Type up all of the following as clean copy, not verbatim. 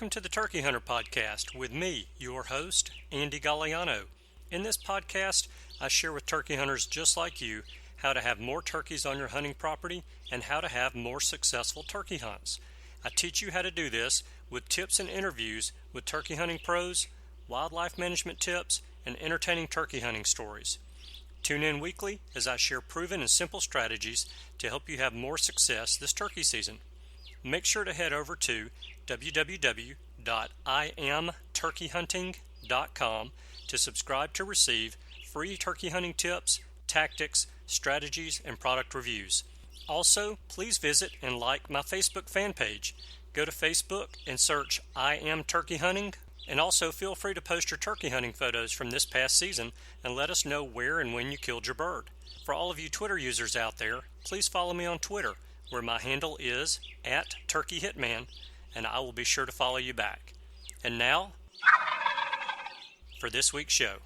Welcome to the Turkey Hunter Podcast with me, your host, Andy Galliano. In this podcast, I share with turkey hunters just like you how to have more turkeys on your hunting property and how to have more successful turkey hunts. I teach you how to do this with tips and interviews with turkey hunting pros, wildlife management tips, and entertaining turkey hunting stories. Tune in weekly as I share proven and simple strategies to help you have more success this turkey season. Make sure to head over to www.iamturkeyhunting.com to subscribe to receive free turkey hunting tips, tactics, strategies, and product reviews. Also, please visit and like my Facebook fan page. Go to Facebook and search I Am Turkey Hunting, and also feel free to post your turkey hunting photos from this past season and let us know where and when you killed your bird. For all of you Twitter users out there, please follow me on Twitter, where my handle is @TurkeyHitman, and I will be sure to follow you back. And now, for this week's show.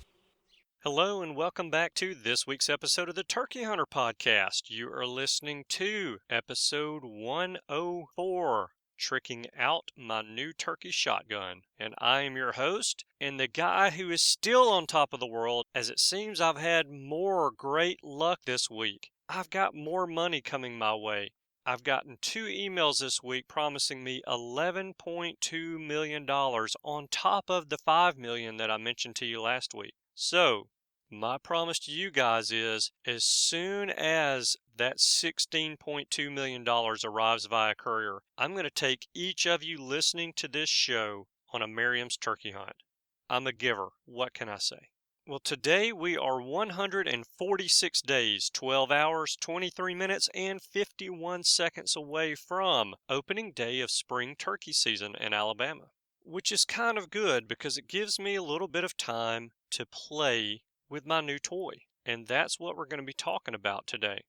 Hello and welcome back to this week's episode of the Turkey Hunter Podcast. You are listening to episode 104, Tricking Out My New Turkey Shotgun. And I am your host, and the guy who is still on top of the world, as it seems I've had more great luck this week. I've got more money coming my way. I've gotten 2 emails this week promising me $11.2 million on top of the $5 million that I mentioned to you last week. So, my promise to you guys is, as soon as that $16.2 million arrives via courier, I'm going to take each of you listening to this show on a Merriam's turkey hunt. I'm a giver. What can I say? Well, today we are 146 days, 12 hours, 23 minutes, and 51 seconds away from opening day of spring turkey season in Alabama, which is kind of good because it gives me a little bit of time to play with my new toy, and that's what we're going to be talking about today.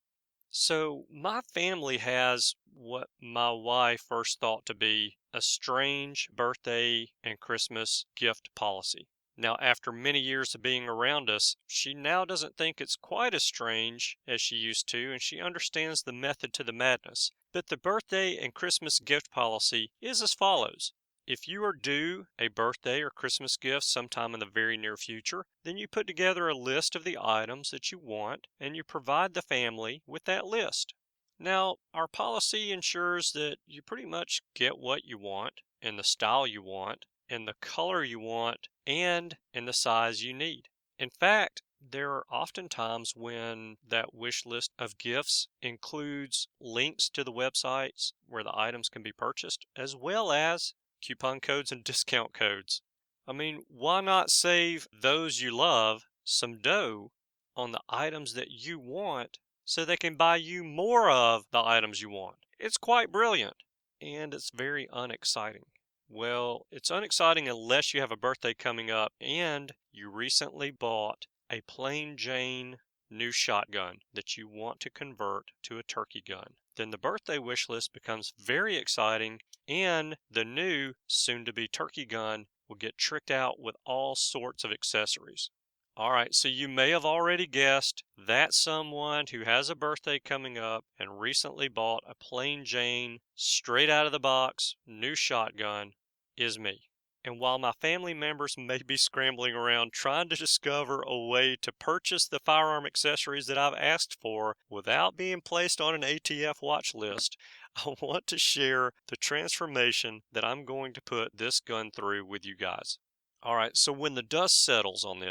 So, my family has what my wife first thought to be a strange birthday and Christmas gift policy. Now, after many years of being around us, she now doesn't think it's quite as strange as she used to, and she understands the method to the madness. But the birthday and Christmas gift policy is as follows. If you are due a birthday or Christmas gift sometime in the very near future, then you put together a list of the items that you want, and you provide the family with that list. Now, our policy ensures that you pretty much get what you want, in the style you want, in the color you want, and in the size you need. In fact, there are often times when that wish list of gifts includes links to the websites where the items can be purchased, as well as coupon codes and discount codes. I mean, why not save those you love some dough on the items that you want so they can buy you more of the items you want? It's quite brilliant, and it's very unexciting. Well, it's unexciting unless you have a birthday coming up and you recently bought a plain Jane new shotgun that you want to convert to a turkey gun. Then the birthday wish list becomes very exciting, and the new soon-to-be turkey gun will get tricked out with all sorts of accessories. All right, so you may have already guessed that someone who has a birthday coming up and recently bought a plain Jane, straight out of the box, new shotgun is me. And while my family members may be scrambling around trying to discover a way to purchase the firearm accessories that I've asked for without being placed on an ATF watch list, I want to share the transformation that I'm going to put this gun through with you guys. All right, so when the dust settles on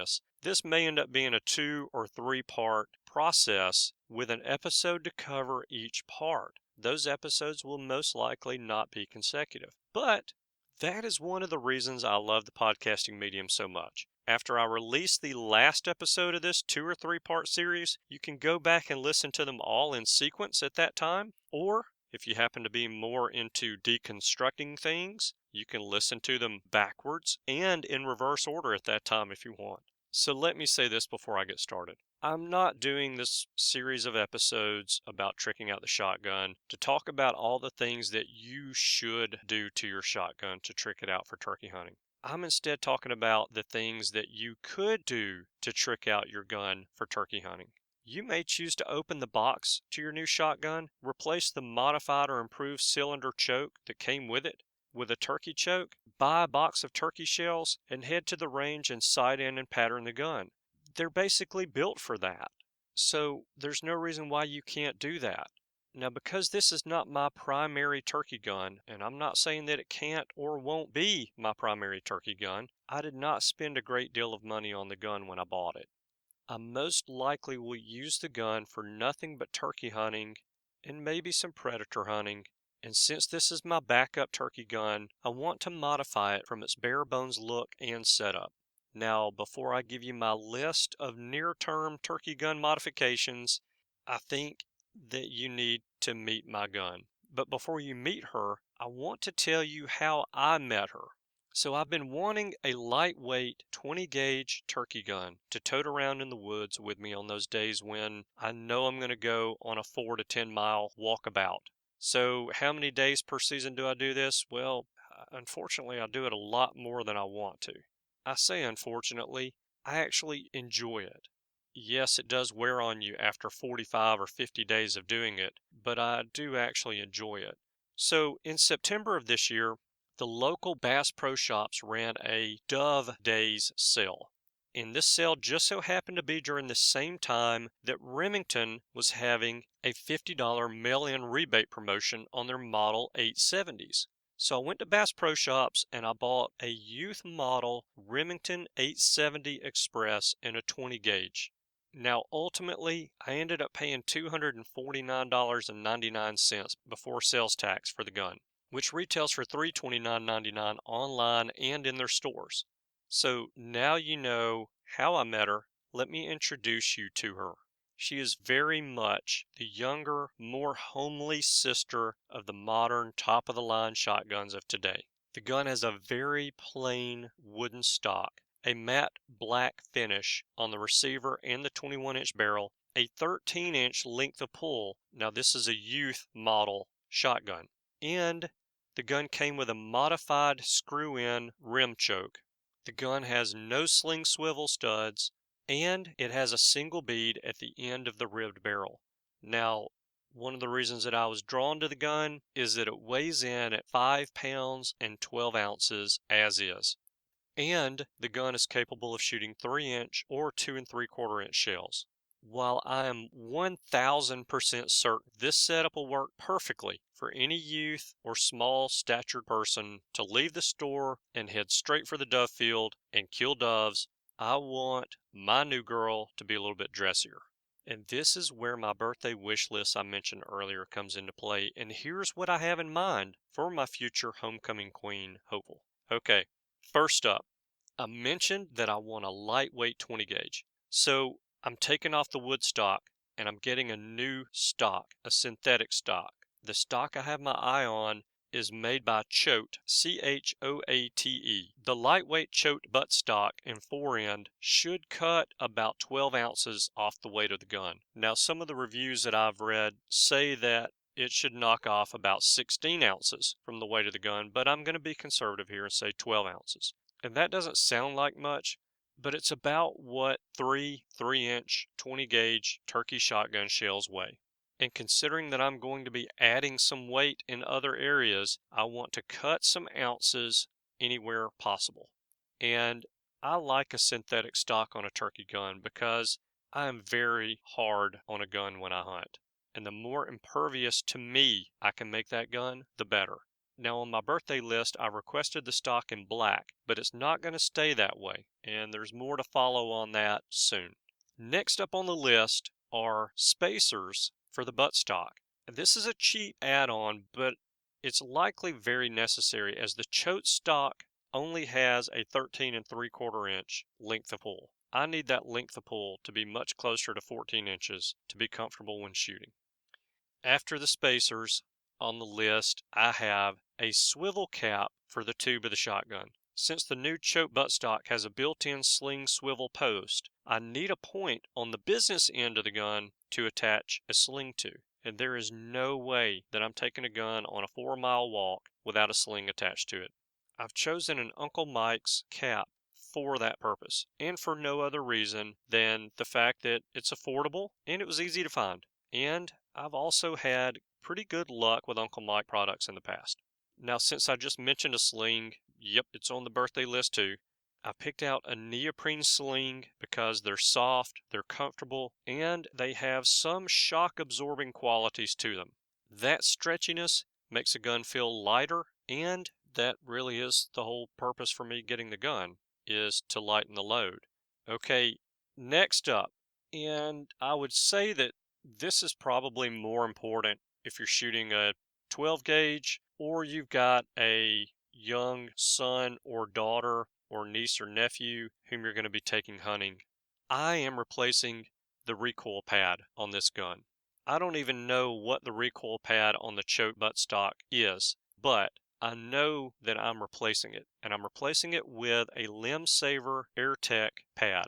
this may end up being a 2 or 3 part process with an episode to cover each part. Those episodes will most likely not be consecutive, but that is one of the reasons I love the podcasting medium so much. After I release the last episode of this 2 or 3 part series, you can go back and listen to them all in sequence at that time, or if you happen to be more into deconstructing things, you can listen to them backwards and in reverse order at that time if you want. So let me say this before I get started. I'm not doing this series of episodes about tricking out the shotgun to talk about all the things that you should do to your shotgun to trick it out for turkey hunting. I'm instead talking about the things that you could do to trick out your gun for turkey hunting. You may choose to open the box to your new shotgun, replace the modified or improved cylinder choke that came with it with a turkey choke, buy a box of turkey shells and head to the range and sight in and pattern the gun. They're basically built for that. So there's no reason why you can't do that. Now, because this is not my primary turkey gun, and I'm not saying that it can't or won't be my primary turkey gun, I did not spend a great deal of money on the gun when I bought it. I most likely will use the gun for nothing but turkey hunting and maybe some predator hunting. And since this is my backup turkey gun, I want to modify it from its bare bones look and setup. Now, before I give you my list of near-term turkey gun modifications, I think that you need to meet my gun. But before you meet her, I want to tell you how I met her. So I've been wanting a lightweight 20 gauge turkey gun to tote around in the woods with me on those days when I know I'm going to go on a 4 to 10 mile walkabout. So how many days per season do I do this? Well, unfortunately, I do it a lot more than I want to. I say unfortunately, I actually enjoy it. Yes, it does wear on you after 45 or 50 days of doing it, but I do actually enjoy it. So in September of this year, the local Bass Pro Shops ran a Dove Days sale. And this sale just so happened to be during the same time that Remington was having a $50 mail-in rebate promotion on their Model 870s. So I went to Bass Pro Shops and I bought a youth model Remington 870 Express in a 20 gauge. Now ultimately, I ended up paying $249.99 before sales tax for the gun, which retails for $329.99 online and in their stores. So now you know how I met her. Let me introduce you to her. She is very much the younger, more homely sister of the modern top-of-the-line shotguns of today. The gun has a very plain wooden stock, a matte black finish on the receiver and the 21-inch barrel, a 13-inch length of pull. Now this is a youth model shotgun. And the gun came with a modified screw-in rim choke. The gun has no sling swivel studs, and it has a single bead at the end of the ribbed barrel. Now, one of the reasons that I was drawn to the gun is that it weighs in at 5 pounds and 12 ounces as is. And the gun is capable of shooting 3-inch or 2 3/4-inch shells. While I am 1000% certain this setup will work perfectly for any youth or small statured person to leave the store and head straight for the dove field and kill doves, I want my new girl to be a little bit dressier. And this is where my birthday wish list I mentioned earlier comes into play. And here's what I have in mind for my future homecoming queen hopeful. Okay, first up, I mentioned that I want a lightweight 20 gauge. So I'm taking off the wood stock and I'm getting a new stock, a synthetic stock. The stock I have my eye on is made by Choate, Choate. The lightweight Choate buttstock and forend should cut about 12 ounces off the weight of the gun. Now, some of the reviews that I've read say that it should knock off about 16 ounces from the weight of the gun, but I'm going to be conservative here and say 12 ounces. And that doesn't sound like much, but it's about what 3-inch 20 gauge turkey shotgun shells weigh. And considering that I'm going to be adding some weight in other areas, I want to cut some ounces anywhere possible. And I like a synthetic stock on a turkey gun because I am very hard on a gun when I hunt. And the more impervious to me I can make that gun, the better. Now on my birthday list, I requested the stock in black, but it's not going to stay that way. And there's more to follow on that soon. Next up on the list are spacers for the buttstock. This is a cheap add-on, but it's likely very necessary as the Choate stock only has a 13 3/4-inch length of pull. I need that length of pull to be much closer to 14 inches to be comfortable when shooting. After the spacers on the list, I have a swivel cap for the tube of the shotgun. Since the new Choate buttstock has a built-in sling swivel post, I need a point on the business end of the gun to attach a sling to. And there is no way that I'm taking a gun on a 4-mile walk without a sling attached to it. I've chosen an Uncle Mike's cap for that purpose, and for no other reason than the fact that it's affordable and it was easy to find. And I've also had pretty good luck with Uncle Mike products in the past. Now, since I just mentioned a sling, yep, it's on the birthday list too. I picked out a neoprene sling because they're soft, they're comfortable, and they have some shock absorbing qualities to them. That stretchiness makes a gun feel lighter, and that really is the whole purpose for me getting the gun, is to lighten the load. Okay, next up, and I would say that this is probably more important if you're shooting a 12 gauge or you've got a young son or daughter or niece or nephew whom you're going to be taking hunting. I am replacing the recoil pad on this gun. I don't even know what the recoil pad on the choke buttstock is, but I know that I'm replacing it, and I'm replacing it with a Limb Saver AirTech pad.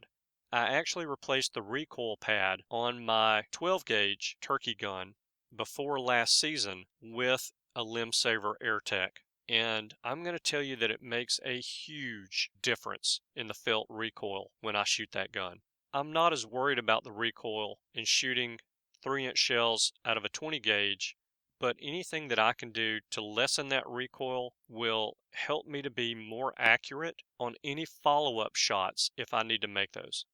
I actually replaced the recoil pad on my 12 gauge turkey gun before last season with a Limb Saver AirTech. And I'm going to tell you that it makes a huge difference in the felt recoil when I shoot that gun. I'm not as worried about the recoil in shooting 3-inch shells out of a 20 gauge, but anything that I can do to lessen that recoil will help me to be more accurate on any follow-up shots if I need to make those.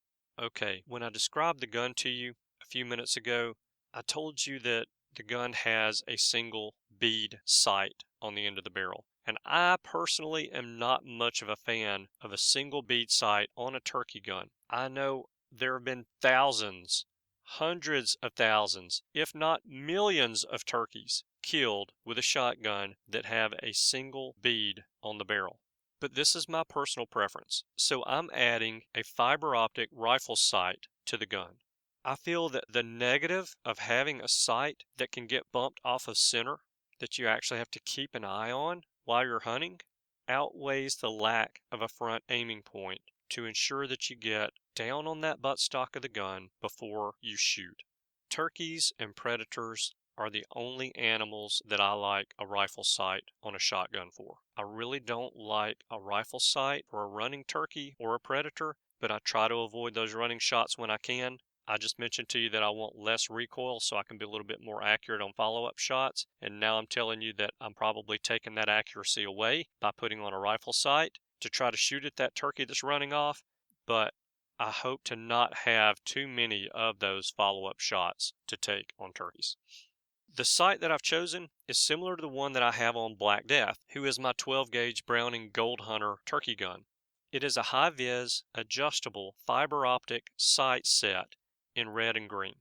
Okay, when I described the gun to you a few minutes ago, I told you that the gun has a single bead sight on the end of the barrel. And I personally am not much of a fan of a single bead sight on a turkey gun. I know there have been thousands, hundreds of thousands, if not millions of turkeys killed with a shotgun that have a single bead on the barrel. But this is my personal preference, so I'm adding a fiber optic rifle sight to the gun. I feel that the negative of having a sight that can get bumped off of center, that you actually have to keep an eye on while you're hunting, outweighs the lack of a front aiming point to ensure that you get down on that buttstock of the gun before you shoot. Turkeys and predators are the only animals that I like a rifle sight on a shotgun for. I really don't like a rifle sight for a running turkey or a predator, but I try to avoid those running shots when I can. I just mentioned to you that I want less recoil so I can be a little bit more accurate on follow-up shots, and now I'm telling you that I'm probably taking that accuracy away by putting on a rifle sight to try to shoot at that turkey that's running off, but I hope to not have too many of those follow-up shots to take on turkeys. The sight that I've chosen is similar to the one that I have on Black Death, who is my 12 gauge Browning Gold Hunter turkey gun. It is a high-vis, adjustable, fiber optic sight set in red and green.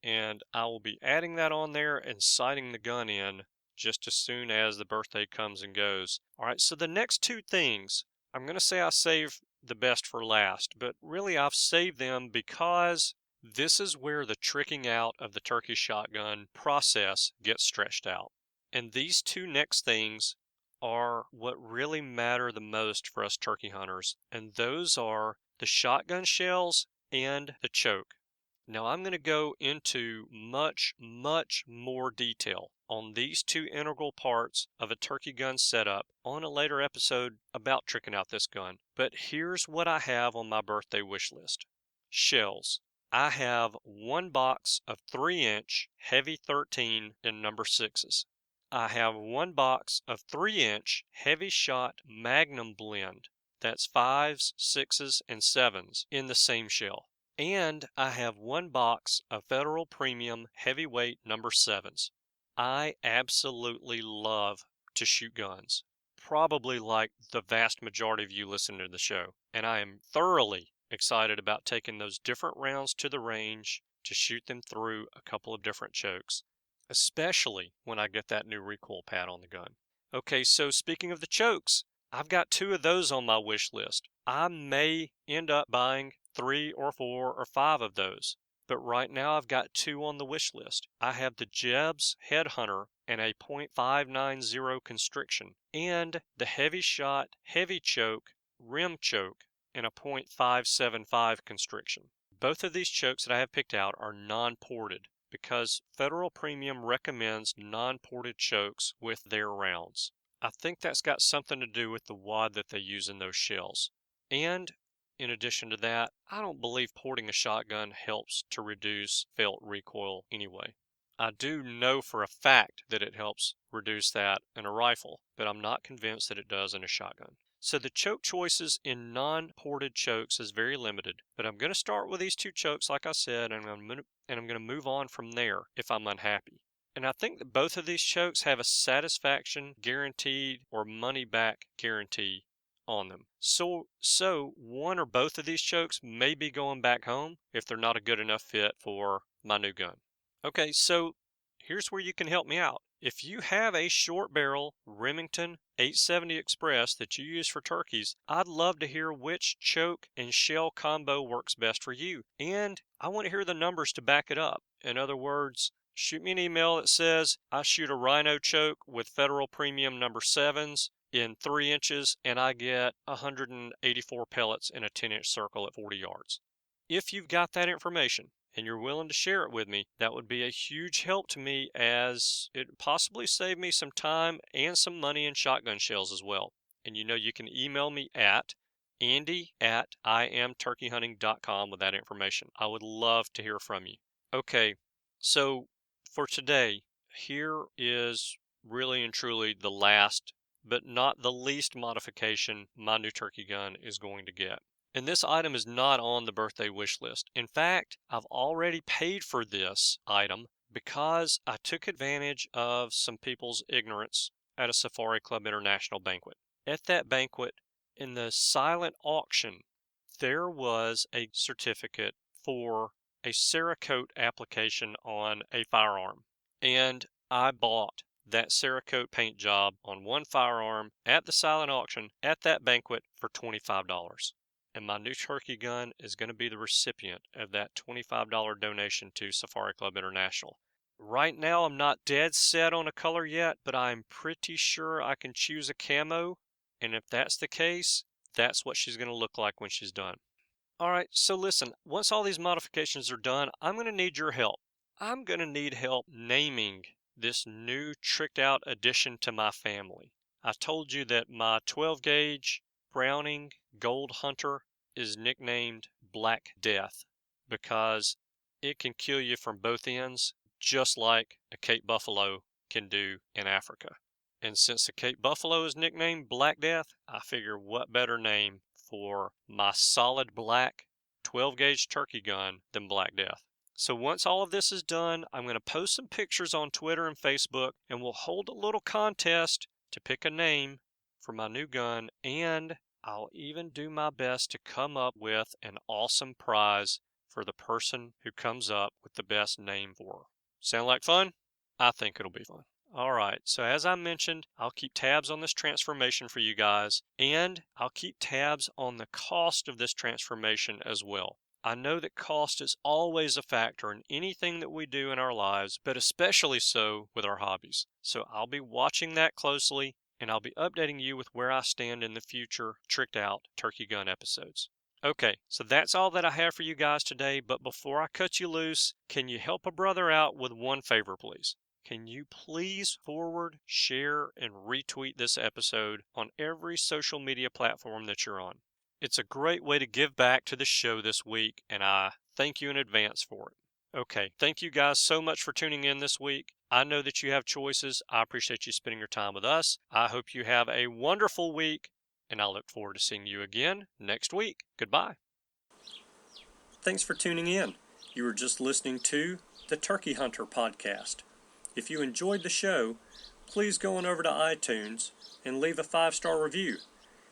And I will be adding that on there and sighting the gun in just as soon as the birthday comes and goes. All right, so the next two things, I'm going to say I saved the best for last, but really I've saved them because this is where the tricking out of the turkey shotgun process gets stretched out. And these two next things are what really matter the most for us turkey hunters, and those are the shotgun shells and the choke. Now I'm going to go into much more detail on these two integral parts of a turkey gun setup on a later episode about tricking out this gun. But here's what I have on my birthday wish list. Shells. I have one box of 3-inch heavy 13 in number 6s. I have one box of 3-inch heavy shot Magnum blend. That's 5s, 6s, and 7s in the same shell. And I have one box of Federal Premium Heavyweight number 7s. I absolutely love to shoot guns, probably like the vast majority of you listening to the show. And I am thoroughly excited about taking those different rounds to the range to shoot them through a couple of different chokes, especially when I get that new recoil pad on the gun. Okay, so speaking of the chokes, I've got 2 of those on my wish list. I may end up buying 3 or 4 or 5 of those, but right now I've got 2 on the wish list. I have the Jeb's Headhunter and a .590 constriction, and the Heavy Shot Heavy Choke Rim Choke and a .575 constriction. Both of these chokes that I have picked out are non-ported because Federal Premium recommends non-ported chokes with their rounds. I think that's got something to do with the wad that they use in those shells. And in addition to that, I don't believe porting a shotgun helps to reduce felt recoil anyway. I do know for a fact that it helps reduce that in a rifle, but I'm not convinced that it does in a shotgun. So the choke choices in non-ported chokes is very limited, but I'm going to start with these two chokes, like I said, and I'm going to move on from there if I'm unhappy. And I think that both of these chokes have a satisfaction guaranteed or money back guarantee on them. So one or both of these chokes may be going back home if they're not a good enough fit for my new gun. Okay, so here's where you can help me out. If you have a short barrel Remington 870 Express that you use for turkeys, I'd love to hear which choke and shell combo works best for you. And I want to hear the numbers to back it up. In other words, shoot me an email that says I shoot a Rhino choke with Federal Premium number 7s in 3 inches and I get 184 pellets in a 10-inch circle at 40 yards. If you've got that information, and you're willing to share it with me, that would be a huge help to me, as it possibly save me some time and some money in shotgun shells as well. And you can email me at andy@imturkeyhunting.com with that information. I would love to hear from you. Okay, so for today, here is really and truly the last, but not the least modification my new turkey gun is going to get. And this item is not on the birthday wish list. In fact, I've already paid for this item because I took advantage of some people's ignorance at a Safari Club International banquet. At that banquet, in the silent auction, there was a certificate for a Cerakote application on a firearm. And I bought that Cerakote paint job on one firearm at the silent auction at that banquet for $25. And my new turkey gun is going to be the recipient of that $25 donation to Safari Club International. Right now, I'm not dead set on a color yet, but I'm pretty sure I can choose a camo. And if that's the case, that's what she's going to look like when she's done. All right, so listen, once all these modifications are done, I'm going to need your help. I'm going to need help naming this new tricked out addition to my family. I told you that my 12 gauge Browning Gold Hunter is nicknamed Black Death because it can kill you from both ends, just like a Cape Buffalo can do in Africa. And since the Cape Buffalo is nicknamed Black Death, I figure what better name for my solid black 12 gauge turkey gun than Black Death. So once all of this is done, I'm going to post some pictures on Twitter and Facebook, and we'll hold a little contest to pick a name for my new gun, and I'll even do my best to come up with an awesome prize for the person who comes up with the best name for her. Sound like fun? I think it'll be fun. All right, so as I mentioned, I'll keep tabs on this transformation for you guys, and I'll keep tabs on the cost of this transformation as well. I know that cost is always a factor in anything that we do in our lives, but especially so with our hobbies. So I'll be watching that closely, and I'll be updating you with where I stand in the future tricked out turkey gun episodes. Okay, so that's all that I have for you guys today, but before I cut you loose, can you help a brother out with one favor, please? Can you please forward, share, and retweet this episode on every social media platform that you're on? It's a great way to give back to the show this week, and I thank you in advance for it. Okay, thank you guys so much for tuning in this week. I know that you have choices. I appreciate you spending your time with us. I hope you have a wonderful week, and I look forward to seeing you again next week. Goodbye. Thanks for tuning in. You were just listening to the Turkey Hunter podcast. If you enjoyed the show, please go on over to iTunes and leave a 5-star review.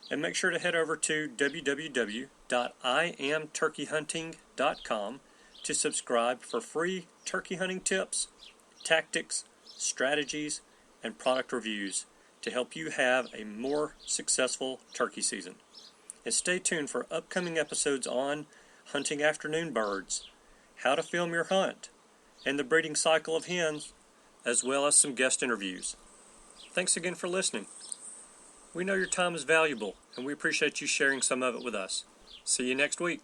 And make sure to head over to www.imturkeyhunting.com to subscribe for free turkey hunting tips, tactics, strategies, and product reviews to help you have a more successful turkey season. And stay tuned for upcoming episodes on hunting afternoon birds, how to film your hunt, and the breeding cycle of hens, as well as some guest interviews. Thanks again for listening. We know your time is valuable, and we appreciate you sharing some of it with us. See you next week.